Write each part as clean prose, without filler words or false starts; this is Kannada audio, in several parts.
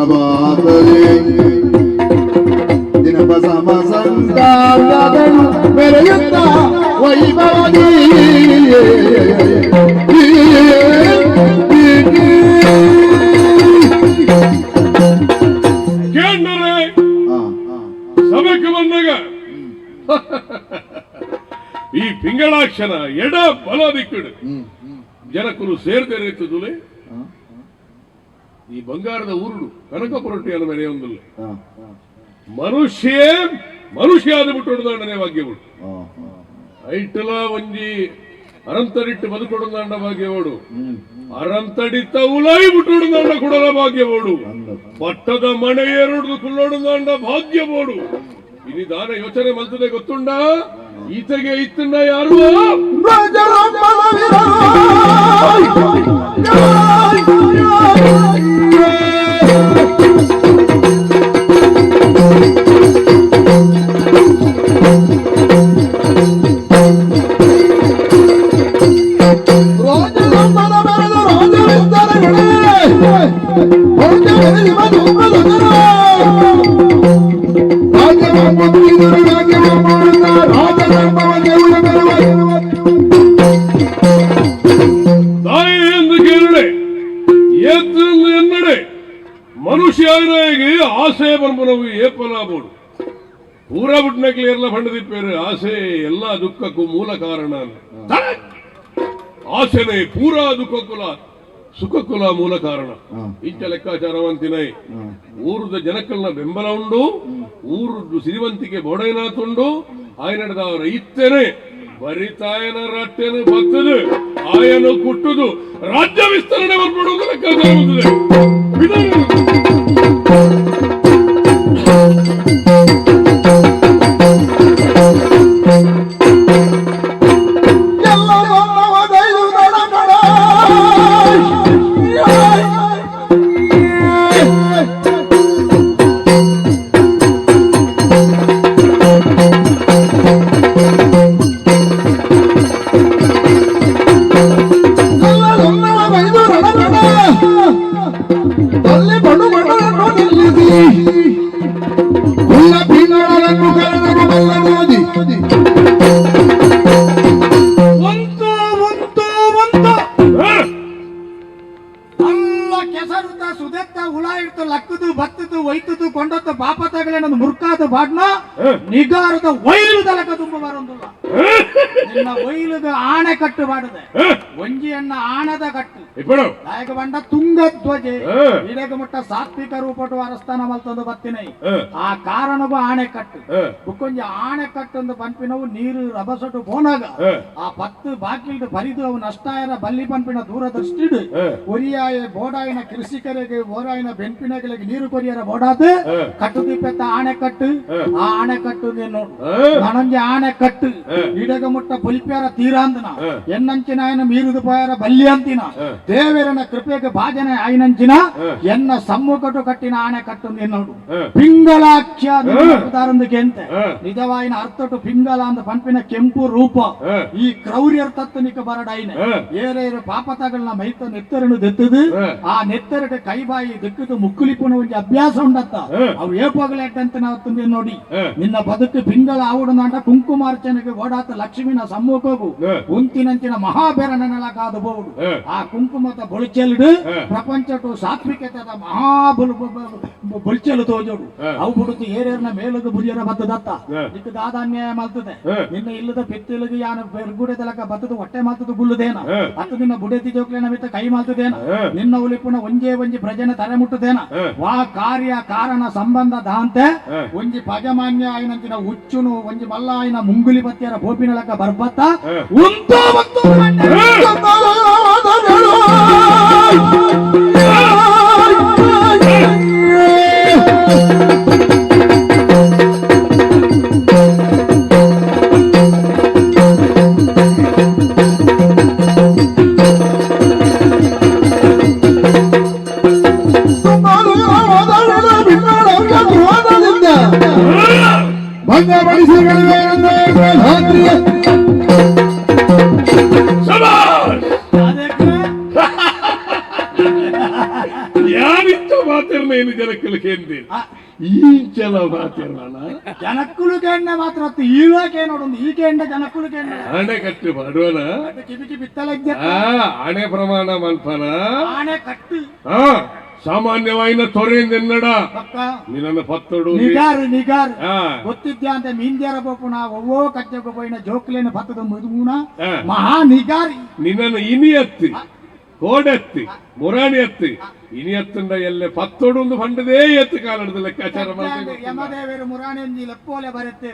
ಸುಪ್ರಭಾತವೇ ದಿನಪ ಸಮಸಂತಾರಗಳು ಮೆರೆಯುತ್ತ ವೈಭವದಿ ಸಭೆಗೆ ಬಂದಾಗ ಈ ಪಿಂಗಳಾಕ್ಷನ ಎಡ ಬಲ ದಿಕ್ಕಡು ಜನಕರು ಸೇರ್ತಿರುತ್ತದೆ. ಈ ಬಂಗಾರದ ಊರುಡು ಕನಕಪುರಟ್ಟಿಯನ್ನು ಮೆರೆಯೊಂದಿಲ್ಲ ಮನುಷ್ಯ ಆದ ಬಿಟ್ಟು ಹೊಡೆದಾಂಡನೆ ಭಾಗ್ಯವೋಡು ಐಟಲ ಒಂಜಿ ಅರಂತರಿಟ್ಟು ಬದುಕೊಡುದಾಂಡ ಭಾಗ್ಯವೋಡು ಅರಂತಡಿತ ಉಲಾಯಿ ಬಿಟ್ಟು ಹೊಡೆದಾಂಡ ಕೊಡಲ ಭಾಗ್ಯವೋಡು ಪಟ್ಟದ ಮನೆ ಏರುಡ್ದು ಕುಳ್ಳೊಡುದಾಂಡ ಭಾಗ್ಯವೋಡು ಇನಿ ದಾನ ಯೋಚನೆ ಮಲ್ತದೆ ಗೊತ್ತುಂಡ ಈಚೆಗೆ ಇತ್ತುಂಡ ಯಾರು ಮನುಷ್ಯನಿಗೆ ಆಸೆ ಬಂಬನವು ಏಪಲಾಬೋಡು ಪೂರ ಬಿಟ್ನಕ್ಲಿ ಎಲ್ಲ ಪಂಡದಿಪ್ಪೇರು ಆಸೆ ಎಲ್ಲ ದುಃಖಕ್ಕೂ ಮೂಲ ಕಾರಣ ಆಸೆನೇ ಪೂರ ದುಃಖಕ್ಕುಲ ಸುಖಕ್ಕುಲ ಮೂಲ ಕಾರಣ ಇಂಚ ಲೆಕ್ಕಾಚಾರವಂತಿನೈ ಊರದ ಜನಕ್ಕಲ್ನ ಬೆಂಬಲ ಉಂಡು ಊರದ್ದು ಸಿರಿವಂತಿಕೆ ಬೋಡೈನಾತುಂಡು ಆಯ್ನಡ್ದ ಅವರ ಇತ್ತೇನೆ ಬರಿತಾಯನ ರಟ್ಟೆನು ಬತ್ತದು ಆಯನು ಕುಟ್ಟುದು ರಾಜ್ಯ ವಿಸ್ತರಣೆ ಬರ್ಬಿಡುವುದು ಲೆಕ್ಕಾಚಾರ ಮುರ್ಕಾದ ಬಾಡ್ನ ನಿಗಾರದ ವೈಲು ತಲಕ ತುಂಬ ಬರೊಂದಿಲ್ಲ ನಿನ್ನ ವೈಲುಗ ಆಣೆ ಕಟ್ಟು ಬಾಡದೆ ಒಂಜಿಯನ್ನ ಆಣದ ಕಟ್ಟು ನಾಯಕ ಬಂಡ ತುಂಗಧ್ವಜೆ ಇಡಗ ಮುಟ್ಟ ಸಾತ್ವಿಕ ರೂಪಟ್ಟು ಅರಸ್ಥಾನ ಮಲ್ತೊಂದು ಬತ್ತಿನೈ ಆ ಕಾರಣಗೂ ಆಣೆ ಕಟ್ಟು ಬುಕ್ಕೊಂಜಿ ಆಣೆ ಕಟ್ಟೊಂದು ಪಂಪಿನವು ನೀರು ರಭಸಟು ಬೋನಾಗ ಆ ಪತ್ತು ಬಾಕಿಲ್ಡು ಬರಿದು ಅವು ನಷ್ಟಾಯನ ಬಲ್ಲಿ ಪಂಪಿನ ದೂರದಷ್ಟಿಡು ಒರಿಯಾಯ ಬೋಡಾಯಿನ ಕೃಷಿಕರಿಗೆ ಬೋರಾಯಿನ ಬೆಂಪಿನಗಳಿಗೆ ನೀರು ಕೊರಿಯರ ಬೋಡಾದು ಕಟ್ಟು ದೀಪೆತ್ತ ಆಣೆ ಕಟ್ಟು ಆ ಆಣೆ ಕಟ್ಟು ನೋಡು ನಾನೊಂಜಿ ಆಣೆ ಕಟ್ಟು ಇಡಗ ಮುಟ್ಟ ಪುಲ್ಪ್ಯಾರ ತೀರಾಂದನ ಎನ್ನಂಚಿನ ಆಯನ ಮೀರುದು ಪೋಯರ ಬಲ್ಲಿ ಅಂತಿನ ದೇವರನ ಕೃಪೆಗೆ ಭಾಜನೆ ಆಯ್ನಂಚಿನ ಎನ್ನ ಸಮ್ಮುಖಟು ಕಟ್ಟಿನ ಆಣೆ ಕಟ್ಟು ನೋಡು ಪಿಂಗಳಾಖ್ಯ ಉದಾಹರಣೆಗೆ ನಿಜವಾಯಿನ ಅರ್ಥಟು ಪಿಂಗಲ ಅಂದ ಪಂಪಿನ ಕೆಂಪು ರೂಪ ಈ ಕ್ರೌರ್ಯರ್ ತತ್ವನಿಕ ಬರಡಾಯಿನ ಏರೇರು ಪಾಪತಗಳನ್ನ ಮೈತ ನೆತ್ತರನು ದೆತ್ತದು ಆ ನೆತ್ತರಕ್ಕೆ ಕೈಬಾಯಿ ದಿಕ್ಕದು ಮುಕ್ಕುಲಿಪುನ ಒಂದು ಅಭ್ಯಾಸ ಉಂಡತ್ತ ಅವು ಏಪೋಗಲೆಟ್ಟಂತ ನಾವು ತುಂಬಿ ನೋಡಿ ನಿನ್ನ ಬದುಕು ಪಿಂಗಳ ಆವುಡನಾಟ ಕುಂಕುಮಾರ್ಚನೆಗೆ ಓಡಾತ ಲಕ್ಷ್ಮಿನ ಸಮ್ಮುಖವು ಉಂತಿನಂಚಿನ ಮಹಾಬೇರನಕಾದ ಬೋಡು ಆ ಕುಂಕುಮದ ಬೊಳಿಚೆಲ್ಡು ಪ್ರಪಂಚಟು ಸಾತ್ವಿಕತೆದ ಬೊಳಿಚೆಲು ತೋಜೋಡು ಅವು ಬಿಡುತ್ತು ಏರೇರ್ನ ಮೇಲದು ಬುರಿಯರ ಬತ್ತದತ್ತ ಇದಕ್ಕೆ ದಾದಾನ್ಯಾಯ ಮಾಡ್ತದೆ ನಿನ್ನ ಇಲ್ಲದ ಪೆತ್ತಿಲಗೆ ಯಾನ ಬೆರ್ಗುಡೆ ತಲಕ ಬತ್ತದು ಹೊಟ್ಟೆ ಮಾತದು ಗುಲ್ಲುದೇನ ಅತ್ತು ನಿನ್ನ ಬುಡೆತಿ ಜೋಕ್ಲೇನ ಮಿತ್ತ ಕೈ ಮಾಲ್ತದೇನ ನಿನ್ನ ಉಲಿಪುನ ಒಂಜೇ ಒಂಜಿ ಪ್ರಜೆನ ತಲೆ ಮುಟ್ಟದೇನ ವಾ ಕಾರ್ಯ ಕಾರಣ ಸಂಬಂಧ ದಾಂತೆ ಒಂಜಿ ಪಜಮಾನ್ಯ ಆಯ್ನಂಚಿನ ಹುಚ್ಚುನು ಒಂಜಿ ಮಲ್ಲ ಆಯ್ನ ಮುಂಗುಲಿ ಬತ್ತಿಯರ ಬೋಪಿನಲಕ ಬರ್ಬತ್ತ ಉಂಟು ಯಾರಿತ್ತು ಮಾತಿರ್ನ ಏನು ಜನಕ್ಕಲಿಗೆ ಎಂದೇನು ಈಂಚಲ ಮಾತಿರಲ್ಲ ಜನಕ್ಕುಳಿಗೆ ಮಾತ್ರ ಈಳಕ್ಕೆ ನೋಡೊಂದು ಈಕೆಂಡ ಜನಕ್ಕುಳಿಗೆ ಆಣೆ ಕಟ್ಟು ಮಾಡುವನ ಕಿಬಿಕಿ ಬಿತ್ತಲ ಆಣೆ ಪ್ರಮಾಣ ಮಲ್ಪನ ಆಣೆ ಕಟ್ಟು ಸಾಮಾನ್ಯವಾಯಿನ ತೊರೆಯಿಂದೆನ್ನಡ ನಿನ್ನ ಪತ್ತೊಡು ನಿಗಾರು ಗೊತ್ತಿದ್ಯಾ ಅಂತ ಮೀಂದ್ಯಾರ ಬೋಪುಣ ಒವ್ವೋ ಕಚ್ಚೆಗೆ ಪೋಯಿನ ಜೋಕ್ಲೇನ ಪತ್ತದ ಮುದುಗುಣ ಮಹಾ ನಿಗಾರಿ ನಿನ್ನನ್ನು ಇನಿ ಎತ್ತಿ ಕೋಡೆತ್ತಿ ಮುರಾಣಿ ಎತ್ತಿ ಇನಿ ಎತ್ತಂಡ ಎಲ್ಲೆ ಪತ್ತೊಡು ಒಂದು ಪಂಡದೇ ಎತ್ತು ಕಾಲದ ಲೆಕ್ಕಾಚಾರ ಯಮದೇವರು ಮುರಾಣಿ ಲೆಪ್ಪೋಲೆ ಬರುತ್ತೆ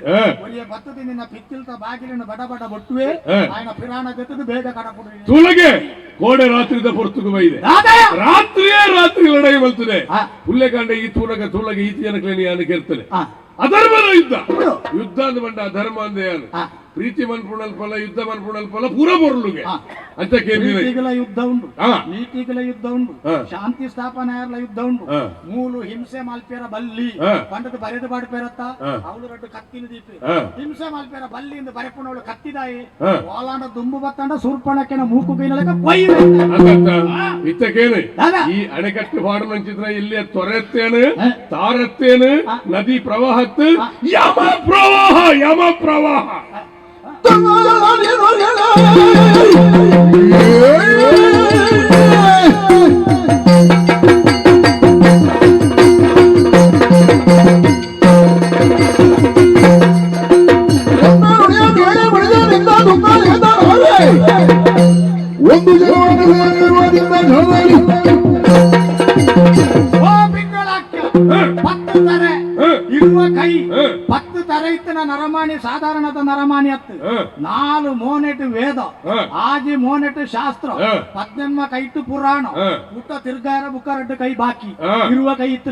ಪತ್ತದಿ ನಿನ್ನ ಪಿತ್ತಿಲ್ತ ಬಾಗಿಲಿನ ಬಡ ಬಡ ಬೊಟ್ಟುವೆ ఆయన ಪಿರಾಣ ಜೊತೆದು ಬೇಗ ಕಡಪುಡು ತುಲಗೆ ಕೋಡೆ ರಾತ್ರಿದ ಪೊರ್ತುಗು ಬೈದೆ ರಾತ್ರಿ ಲಡಾಯಿ ಬಲ್ತದೆ ಹುಲ್ಲೆಕಾಂಡ ಈ ತೂಲಗೆ ಈತಿ ಜನಕ್ಕೆ ಯಾನಕ್ಕೆ ಇರ್ತದೆ ಅಧರ್ಮದ ಯುದ್ಧ ಅಂದ ಬಂಡ ಅಧರ್ಮ ಅಂದೆ ಪ್ರೀತಿ ಮನ್ಪುಣಲ್ಪಲ್ಲ ಯುದ್ಧ ಮನ್ಪುಣಲ್ಪಲ್ಲ ಪೂರ ಬೊರ್ಲುಗೆ ಅಂತ ನೀತಿಗಳ ಯುದ್ಧ ಉಂಟು ನೀತಿಗಳ ಯುದ್ಧ ಉಂಟು ಶಾಂತಿ ಸ್ಥಾಪನೆಯರ್ಲ ಯುದ್ಧ ಉಂಟು ಮೂಲು ಹಿಂಸೆ ಮಾಲ್ಪೇರ ಬಲ್ಲಿ ಪಂಡದ ಬರೆದು ಬಾಡ್ಪೇರತ್ತ ಅವಳು ರಡ್ಡು ಕತ್ತಿನ ದೀಪಿ ಹಿಂಸೆ ಮಾಲ್ಪೇರ ಬಲ್ಲಿ ಇಂದ ಬರೆಪುಣವಳು ಕತ್ತಿದಾಯಿ ಓಲಾಂಡ ದುಂಬು ಬತ್ತಂಡ ಸೂರ್ಪಣಕ್ಕೆನ ಮೂಕು ಕೈನಲಕ ಕೊಯ್ಯ ಇತ್ತಕೇನೆ ಈ ಅಣೆಕಟ್ಟು ಪಾಡನಂಚಿತ್ರ ಇಲ್ಲಿ ತೊರೆತ್ತೇನು ತಾರತ್ತೇನು ನದಿ ಪ್ರವಾಹತ್ತು ಯಮ ಪ್ರವಾಹ ಒಂದು ಇರುವ ಕೈ 10 ತರ ಇತ್ತಿನ ನರಮಾಣಿ ಸಾಧಾರಣದ ನರಮಾಣಿ ಅತ್ತು 4 ಮೋನೆಟ್ ವೇದ ಆಜಿ ಮೋನೆಟ್ ಶಾಸ್ತ್ರ 18 ಕೈಟ್ಟು ಪುರಾಣ ಊಟ ತಿರ್ಗಾರ ಬುಕ್ಕರಡ್ಡು ಕೈ ಬಾಕಿ ಇರುವ ಕೈ ಇತ್ತು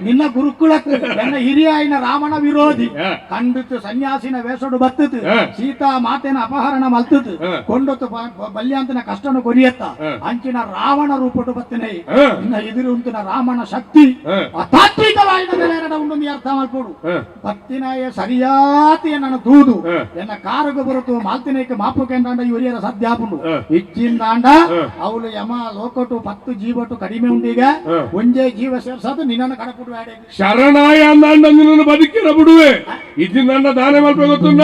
ನಿನ್ನ ಗುರುಕುಲತ್ತು ಎನ್ನ ಹಿರಿಯ ಆಯ್ನ ರಾವಣ ವಿರೋಧಿ ಕಂಡಿತ್ತು ಸನ್ಯಾಸಿನ ವೇಸಡು ಬತ್ತದು ಸೀತಾ ಮಾತೆನ ಅಪಹರಣ ಮಲ್ತದು ಕೊಂಡೊತ್ತು ಬಲ್ಯಾಂತನ ಕಷ್ಟನು ಕೊರಿಯತ್ತ ಅಂಚಿನ ರಾವಣ ರೂಪಟ್ಟು ಬತ್ತನೆ ಇನ್ನ ಎದುರು ಉಂಟಿನ ರಾಮನ ಶಕ್ತಿ ತಾತ್ವಿಕವಾದ ಉಂಟು ಅರ್ಥ ಮಾಡ್ಕೊಡು ಬತ್ತಿನಾಯ ಸರಿಯಾತಿ ನನ್ನ ದೂದು ಎನ್ನ ಕಾರುಗ ಬರುತ್ತು ಮಾಲ್ತಿನಕ್ಕೆ ಮಾಪುಕೆ ಇವರಿಯರ ಸದ್ಯಾಪುಂಡು ಇಚ್ಚಿಂದಾಂಡ ಅವಳು ಯಮ ಲೋಕಟು 10 ಜೀವಟು ಕಡಿಮೆ ಉಂಡೀಗ ಒಂದೇ ಜೀವ ಸೇರ್ಸದು ನಿನ್ನನ್ನು ಕಡಪುಡು ಶರಣಾಯ ಅಂದಾಂಡ ನಿನ್ನನ್ನು ಬದುಕಿನ ಬಿಡುವೆ ಇದ್ದಿಂದ ದಾನ ಮಲ್ಪ ಗೊತ್ತುಂಡ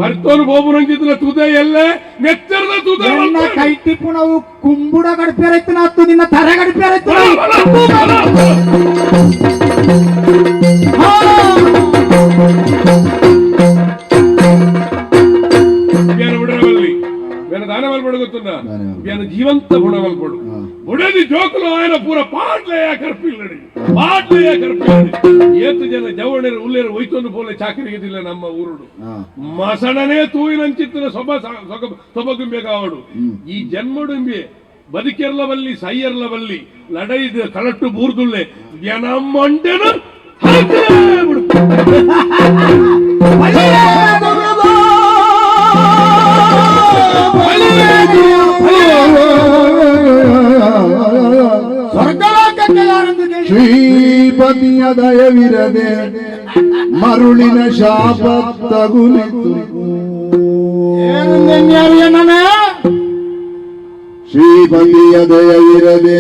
ಬರ್ತೋನು ಬೋಬುರಂಜಿದ್ರ ತುದೆ ಎಲ್ಲೇ ನೆಚ್ಚರದ ತುದೆ ಕೈ ಟಿಪ್ಪು ನಾವು ಕುಂಬುಡ ಗಡಿಪೇರೈತು ಹತ್ತು ನಿನ್ನ ತರೆ ಗಡಿಪೇರೈತು ಬಿಡರವಲ್ಲಿ ದಾನ ಮಲ್ಪಡು ಗೊತ್ತುಂಡ ಜೀವಂತ ಬುಡ ಮಲ್ಪಡು ಬುಡದಿ ಜೋಕುಲು ఆయన ಪೂರ ಪಾಟ್ಲೆಯ ಕರ್ಪಿಲ್ಲಡಿ ಏತು ಜನ ಜವಣರು ಉಲ್ಲೇರು ಒಯ್ತೊಂದು ಪೋಲೆ ಚಾಕರಿಗಿದಿಲ್ಲ ನಮ್ಮ ಊರುಡು ಮಸಣನೇ ತೂಯಿನಂಚಿತ್ತಿನ ಸೊಬಗುಂಬೆ ಕಾವಡು ಈ ಜನ್ಮಡುಂಬೆ ಬದುಕೆರ್ಲವಲ್ಲಿ ಸೈಯರ್ಲವಲ್ಲಿ ಲಡೈದ ಕಳಟ್ಟು ಬೂರ್ದುಳ್ಳೆ ಜನ ಮಂಡೆನ ಶ್ರೀಪತಿಯ ದಯವಿರದೆ ಮರುಳಿನ ಶಾಪ ತಗುಲಿತು ಶ್ರೀಪತಿಯ ದಯವಿರದೆ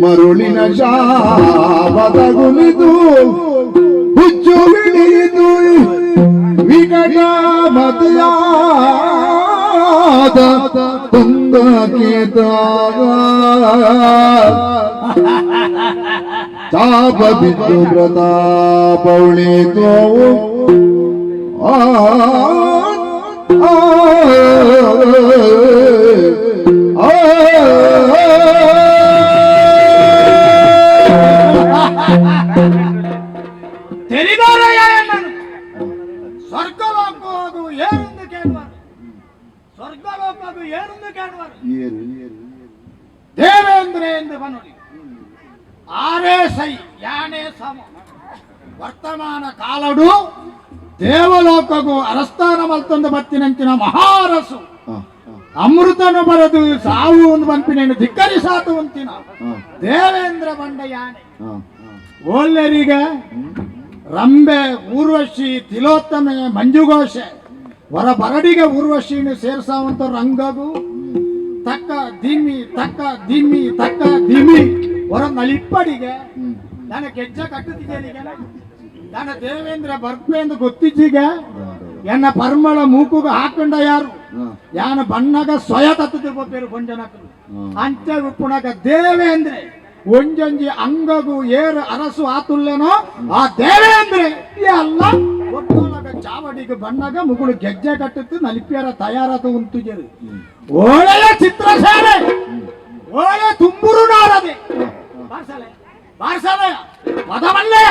ಮರುಳಿನ ಶಾಪ ತಗುಲಿತು ಹುಚ್ಚು ಹಿಡಿಯಿತು ವಿಕಟ ಮತಿಯಾದ ತುಂಗಕೇತಾಗ ತಾಪ ಬಿದ್ದು ಪ್ರತಾಪೌಳಿತು ತೆರಿದಾರಯ್ಯ ಎನ್ನನು ಸ್ವರ್ಗಲೋಕದು ಏನೆಂದು ಕೇಳುವರು ಸ್ವರ್ಗಲೋಕದು ಏನೆಂದು ಕೇಳುವರು ದೇವೇಂದ್ರ ಎಂದು ಬನ್ನುಡಿ ಆರೇ ಸೈ ಯಾನೇ ಸಮ ವರ್ತಮಾನ ಕಾಲಡು ದೇವಲೋಕಗೂ ಅರಸ್ಥಾನ ಮಲ್ತೊಂದು ಬತ್ತಿನಂಚಿನ ಮಹಾರಸು ಅಮೃತನು ಬರದು ಸಾವು ಒಂದು ಬಂಪಿನೇನು ಧಿಕ್ಕರಿಸಾತು ಅಂತಿನ ದೇವೇಂದ್ರ ಬಂಡ ಯಾನೆ ಓಲ್ಯರಿಗ ರಂಬೆ ಊರ್ವಶಿ ತಿಲೋತ್ತಮೆ ಮಂಜುಘೋಷೆ ಹೊರ ಬರಡಿಗೆ ಊರ್ವಶಿನ ಸೇರ್ಸಾವಂತ ರಂಗಗೂ ತಕ್ಕ ದಿಮ್ಮಿ ತಕ್ಕ ದಿಮ್ಮಿ ಹೊರ ನಲಿಪ್ಪಡಿಗೆ ನಾನು ಗೆಜ್ಜೆ ಕಟ್ಟುತ್ತಿದ್ದೇನೆ ನಾನು ದೇವೇಂದ್ರ ಬರ್ಪೆ ಎಂದು ಗೊತ್ತಿದ್ದೀಗ ಎನ್ನ ಪರ್ಮಳ ಮೂಕುಗ ಹಾಕೊಂಡ ಯಾರು ಯಾನ ಬಣ್ಣಗ ಸ್ವಯ ತತ್ತು ಬೇರು ಕೊಂಜನಕರು ಅಂತ್ಯ ಉಪ್ಪುಣಗ ದೇವೇಂದ್ರೆ ಒಂಜೊಂಜಿ ಅಂಗಗು ಏರು ಅರಸು ಆತುಲ್ಲೇನೋ ಆ ದೇವೇಂದ್ರೆ ಅಲ್ಲ ಒಟ್ಟೊಳಗ ಚಾವಡಿಗೆ ಬಣ್ಣಗ ಮುಗುಳು ಗೆಜ್ಜೆ ಕಟ್ಟುತ್ತು ನಲಿಪಿಯರ ತಯಾರಾತ ಉಂಟುಜರು ಒಳ್ಳೆಯ ಚಿತ್ರಶಾಲೆ ಒಳ್ಳೆ ತುಂಬುರು ನಾರದೆ ಬಾರ್ಸಲೆ ಪದವಲ್ಲಯ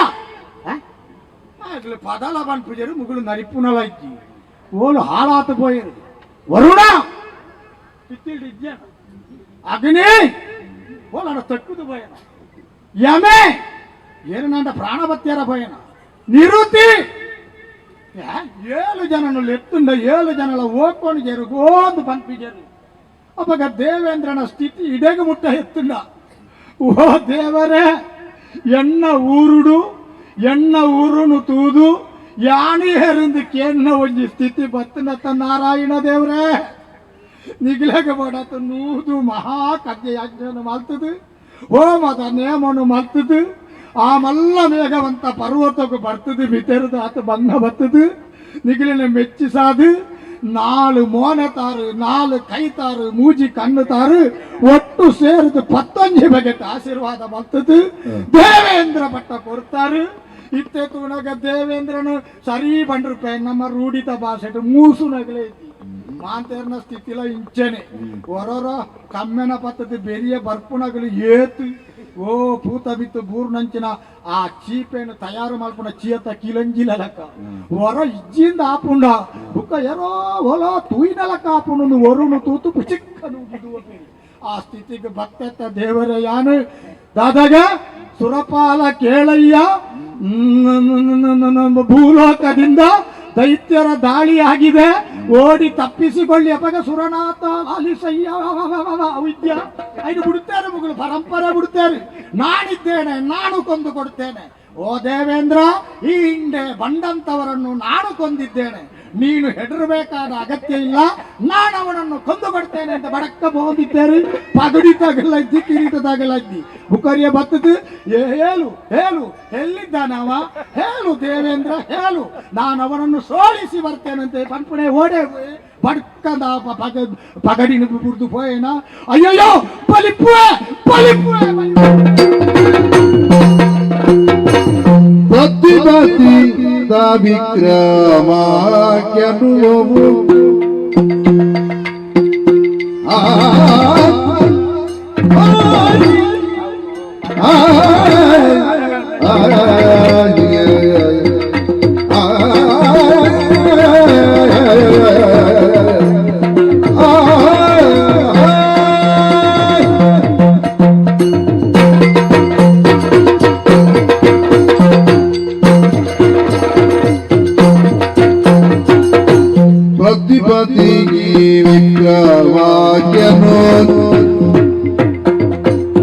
ಪದಲ ಬಂಡ್ಪುಜರು ಮುಗುಳು ನಲಿಪುನಲ ಇಜ್ಜಿ ಓಲು ಹಾಳಾತು ಪೋಯರು ವರುಣ ಅಗ್ನಿ ಓಲಾಡ ತಕ್ಕುದು ಭಯನ ಯಮೆ ಏನ ಪ್ರಾಣಭತ್ಯರ ಭಯನ ನಿರುತಿ 7 ಜನನು ಎತ್ತುಂಡ 7 ಜನల ಓಕೊಂಡು ಜರು ಗೋದು ಪಂಪಿಜರು ಅಪ್ಪಗ ದೇವೇಂದ್ರನ ಸ್ಥಿತಿ ಇಡೆಗ ಮುಟ್ಟ ಎತ್ತುಂಡ ಓ ದೇವರೇ ಎನ್ನ ಊರುನು ತೂದು ಯಾಣಿ ಹೆರಿಂದ ಕೇನ್ನ ಒಂಜಿ ಸ್ಥಿತಿ ಬತ್ತನತ್ತ ನಾರಾಯಣ ದೇವರೇ ನಿಗ್ಲೆಗ ಬಡತ ನೂದು ಮಹಾ ಕಜ್ಜೆಯಾಜ್ಞನು ಮಲ್ತದು ಹೋಮದ ನೇಮನು ಮಲ್ತದು ಆ ಮಲ್ಲ ಮೇಘವಂತ ಪರ್ವತಕ್ಕೂ ಬರ್ತದೆ ಬಿತೆರದು ಆತ ಬಂದ ಬರ್ತದು ನಿಗಿಲಿನ ಮೆಚ್ಚಿಸಾದು 4 ಮೋನೆತಾರು 4 ಕೈತಾರು ಮೂಜಿ ಕಣ್ಣುತಾರು ಒಟ್ಟು ಸೇರಿದು 15 ಬಗೆಟ್ ಆಶೀರ್ವಾದ ಬರ್ತದೆ ದೇವೇಂದ್ರ ಪಟ್ಟ ಕೊಡ್ತಾರು ಇತ್ತೆ ತುಣಗ ದೇವೇಂದ್ರನು ಸರಿ ಬಂಡ್ರೂಪೆ ನಮ್ಮ ರೂಢಿತ ಭಾಷೆ ಮೂಸು ನಗಲೇ ಮಾಂತೇರ್ನ ಸ್ಥಿತಿಲ ಇಂಚೆನೆ ಹೊರರ ಕಮ್ಮೆನ ಪತ್ತದ ಬೆರಿಯ ಬರ್ಪುಣಗಳು ಏತು ಓ ಪೂತ ಬಿತ್ತು ಬೂರ್ನಂಚಿನ ಆ ಚೀಪೇನು ತಯಾರು ಮಾಡ್ಕೊಂಡ ಚೀತ ಕಿಲಂಜಿಲ ಲೆಕ್ಕ ಹೊರ ಇಜ್ಜಿಂದ ಆಪುಂಡ ಬುಕ್ಕ ಯಾರೋ ಹೊಲ ತೂಯಿನ ಲೆಕ್ಕ ಆಪುಂಡು ವರುಣು ತೂತು ಚಿಕ್ಕನು ಆ ಸ್ಥಿತಿಗೆ ಭಕ್ತ ದೇವರ ಯಾನು ದಾದಾಗ ಸುರಪಾಲ ಕೇಳಯ್ಯ ಭೂಲೋಕದಿಂದ ದೈತ್ಯರ ದಾಳಿ ಆಗಿದೆ ಓಡಿ ತಪ್ಪಿಸಿಕೊಳ್ಳಿ ಅಪಗ ಸುರನಾಥ ಅಲಿಸಯ್ಯ ವಿದ್ಯ ಐದು ಬಿಡುತ್ತಾರೆ ಮಗಳು ಪರಂಪರೆ ಬಿಡುತ್ತಾರೆ ನಾನಿದ್ದೇನೆ ನಾನು ಕೊಂದು ಕೊಡ್ತೇನೆ ಓ ದೇವೇಂದ್ರ ಈ ಹಿಂದೆ ಬಂದಂತವರನ್ನು ನಾನು ಕೊಂದಿದ್ದೇನೆ ನೀನು ಹೆದರಬೇಕಾದ ಅಗತ್ಯ ಇಲ್ಲ ನಾನು ಅವನನ್ನು ಕೊಂದು ಕೊಡ್ತೇನೆ ಅಂತ ಬಡಕ್ಕ ಬೋದಿದ್ದೇನೆ ಪಗಡಿ ತಗಲಜ್ಜಿ ಕಿರೀಟ ತಗಲಜ್ಜಿ ಬುಕರಿಯ ಬತ್ತದು ಹೇಳು ಎಲ್ಲಿದ್ದಾನವ ಹೇಳು ದೇವೇಂದ್ರ ಹೇಳು ನಾನು ಅವನನ್ನು ಸೋಲಿಸಿ ಬರ್ತೇನಂತೆ ಪಂಪಣೆ ಓಡೆ ಬಡ್ಕದ ಪಗಡಿನ ಬುಡ್ದು ಪೋಯೇನ ಅಯ್ಯಯ್ಯೋ ಪಲಿಪುವೆ ಬತ್ತಿ ದ ವಿಕ್ರಮಾಖ್ಯನುವು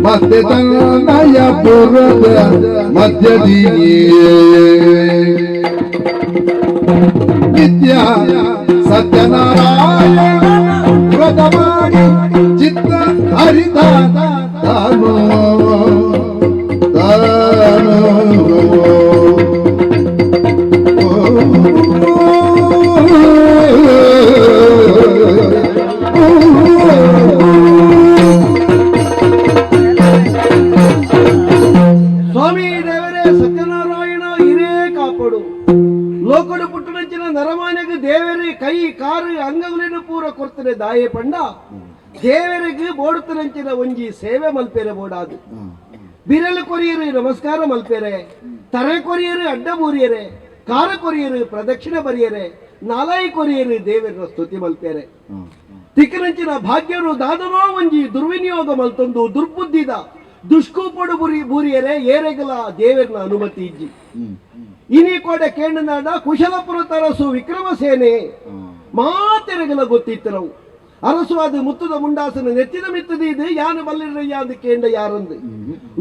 ಮತ್ತೆ ತನ್ನಯ ಪುರದ ಮಧ್ಯದಿಗೆ ನಿತ್ಯ ಸತ್ಯನಾರಾಯಣ ವ್ರತ ಮಾಡಿ ಚಿತ್ತ ಹರಿತ ತಾನು ಸ್ವಾಮಿ ದೇವರೇ ಸತ್ಯನಾರಾಯಣ ಹಿರೇ ಕಾಪಾಡು ಲೋಕಡು ಪುಟ್ಟನಂಚಿನ ನರಮಾನೆಗೆ ದೇವರೇ ಕೈ ಕಾರು ಅಂಗಗಳನ್ನು ಪೂರ ಕೊಡ್ತಾರೆ ದಾಯೆ ಪಂಡ ದೇವರಿಗೆ ಬೋಡುತ್ತನಂಚಿನ ಒಂಜಿ ಸೇವೆ ಮಲ್ಪೇರೆ ಬೋಡಾದು ಬಿರಲು ಕೊರಿಯರು ನಮಸ್ಕಾರ ಮಲ್ಪೇರೆ ತರೆ ಕೊರಿಯರು ಅಡ್ಡ ಬೂರಿಯರೆ ಕಾರ ಕೊರಿಯರು ಪ್ರದಕ್ಷಿಣೆ ಬರಿಯರೆ ನಾಲಾಯಿ ಕೊರಿಯರು ದೇವರ ಸ್ತುತಿ ಮಲ್ಪೇರೆ ತಿಕ್ಕನಂಚಿನ ಭಾಗ್ಯರು ದಾದನೋ ಒಂಜಿ ದುರ್ವಿನಿಯೋಗ ಮಲ್ತೊಂದು ದುರ್ಬುದ್ಧಿದ ದುಷ್ಕೂಪಡು ಬೂರಿಯರೆ ಏರೆಗಲ ದೇವರನ ಅನುಮತಿ ಇಜ್ಜಿ ಇನಿ ಕೋಡೆ ಕೇಂದ್ರನಾಡ ಕುಶಲಪುರ ತರಸು ವಿಕ್ರಮಸೇನೆ ಮಾತೆರೆಗಲ ಗೊತ್ತಿತ್ತು ನಾವು ಅರಸು ಅದು ಮುತ್ತದ ಮುಂಡಾಸನ ನೆತ್ತಿದ ಮಿತ್ತದ ಇದು ಯಾನು ಬಲ್ಲಿರಯ್ಯ ಅಂದು ಕೇಂದ್ರ ಯಾರಂದು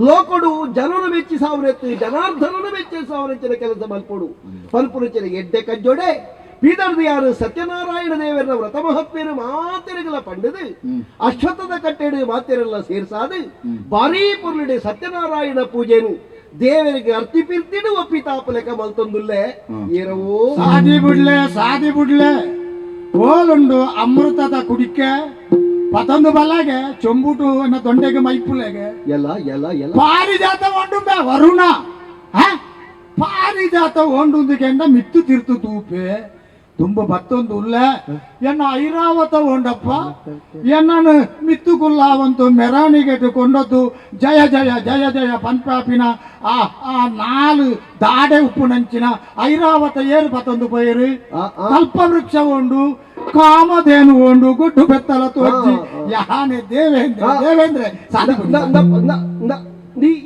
ಲೋಕಡು ಜನರು ಮೆಚ್ಚಿ ಸಾವಿರತ್ತು ಜನಾರ್ದನನು ಮೆಚ್ಚಿ ಸಾವಿರಂಚಿನ ಕೆಲಸ ಮಲ್ಪಡು ಪಲ್ಪುರಂಚಿನ ಎಡ್ಡೆ ಕಜ್ಜೊಡೆ ಪೀದರ್ದಿಯಾರು ಸತ್ಯನಾರಾಯಣ ದೇವರ ವ್ರತ ಮಹತ್ವೇನು ಮಾತಿರಗಲ ಪಂಡದು ಅಶ್ವತ್ಥದ ಕಟ್ಟೆಡು ಮಾತಿರೆಲ್ಲ ಸೇರ್ಸಾದು ಭಾರೀ ಪೊರ್ಲಿಡೆ ಸತ್ಯನಾರಾಯಣ ಪೂಜೆನು ದೇವರಿಗೆ ಅರ್ತಿಪಿರ್ತಿಡು ಒಪ್ಪಿತಾಪಲೆಕ ಮಲ್ತೊಂದುಲ್ಲೆ ಏರವೋ ಸಾದಿ ಬಿಡ್ಲೆ ಓಲುಂಡು ಅಮೃತದ ಕುಡಿಕೆ ಪತೊಂದು ಬಲ್ಲಾಗೆ ಚೊಂಬುಟು ಅನ್ನ ದೊಂಡೆಗೆ ಮೈಪುಲೆಗೆ ಎಲ್ಲ ಎಲ್ಲ ಎಲ್ಲ ಪಾರಿಜಾತ ಒಂಡುಂಬೆ ವರುಣ ಪಾರಿಜಾತ ಒಂಡುಂದಿಗೆಂಡ ಮಿತ್ತು ತಿರ್ತು ತೂಪೆ ತುಂಬ ಬತ್ತೊಂದು ಉಲ್ಲೆ ಎನ್ನ ಐರಾವತ ಉಂಡಪ್ಪ ಎನ್ನನು ಮಿತ್ತು ಕುಲ್ಲಾವಂತು ಮೆರವಣಿಗೆ ಕೊಂಡದ್ದು ಜಯ ಜಯ ಜಯ ಜಯ ಪಂಪಾಪಿನ ಆ ನಾಲು ದಾಡೆ ಉಪ್ಪು ನಂಚಿನ ಐರಾವತ ಏರು ಬತ್ತೊಂದು ಪೈರು ಕಲ್ಪ ವೃಕ್ಷ ಉಂಡು ಕಾಮಧೇನು ಉಂಡು ಗುಡ್ಡು ಬೆತ್ತಲ ತೋರ್ಜಿ ಯಾನೆ ದೇವೇಂದ್ರ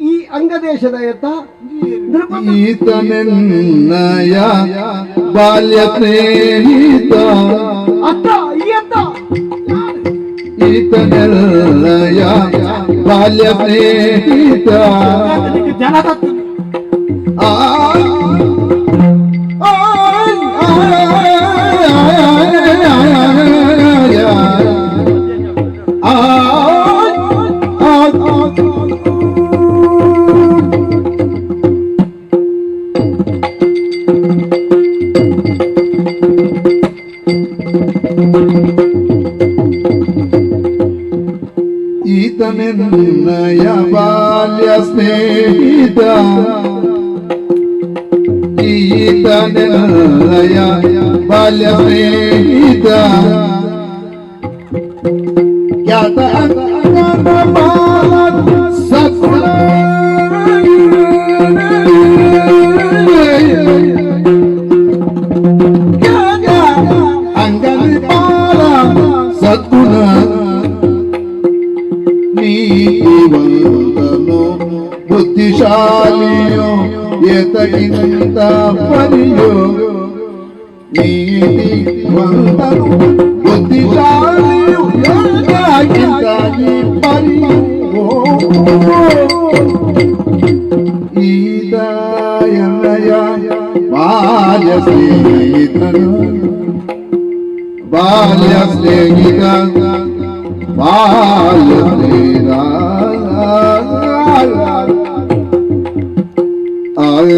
ಈ ಅಂಗದೇಶದ ಎತ್ತ ಈತನೆನ್ನಯ ಬಾಲ್ಯ ಸ್ನೇಹಿತ ಅತ್ತ ಈ ಅತ್ತ ಈತನೆನ್ನಯ ಬಾಲ್ಯ ಸ್ನೇಹಿತ ಜನದತ್ತು ಆ ಈತನೆನ್ನಯ ಬಾಲ್ಯ ಸ್ನೇಹಿತ ಈತನೆನ್ನಯ ಬಾಲ್ಯ ಸ್ನೇಹಿತ ಖ್ಯಾತ ಸತ್ಗುಣ ಅಂಗನಿ ಬಾಲ ಸದ್ಗುಣ ನೀತಿವಂತನು ಬುದ್ಧಿಶಾಲಿಯೋ ಎತಗಿಂತ ಪರಿಯೋ ನೀತಿವಂತನು ಬುದ್ಧಿಶಾಲಿಯೋ ಎತಗಿಂತ ಪರಿಯೋ ಈದಯನಯ ಬಾಲ್ಯ ಸ್ನೇಹಿತನು ಬಾಲ್ಯ ಸ್ನೇಹಿತ ಬಾಲ್ಯ ಸ್ನೇಹಿತ ಆಯ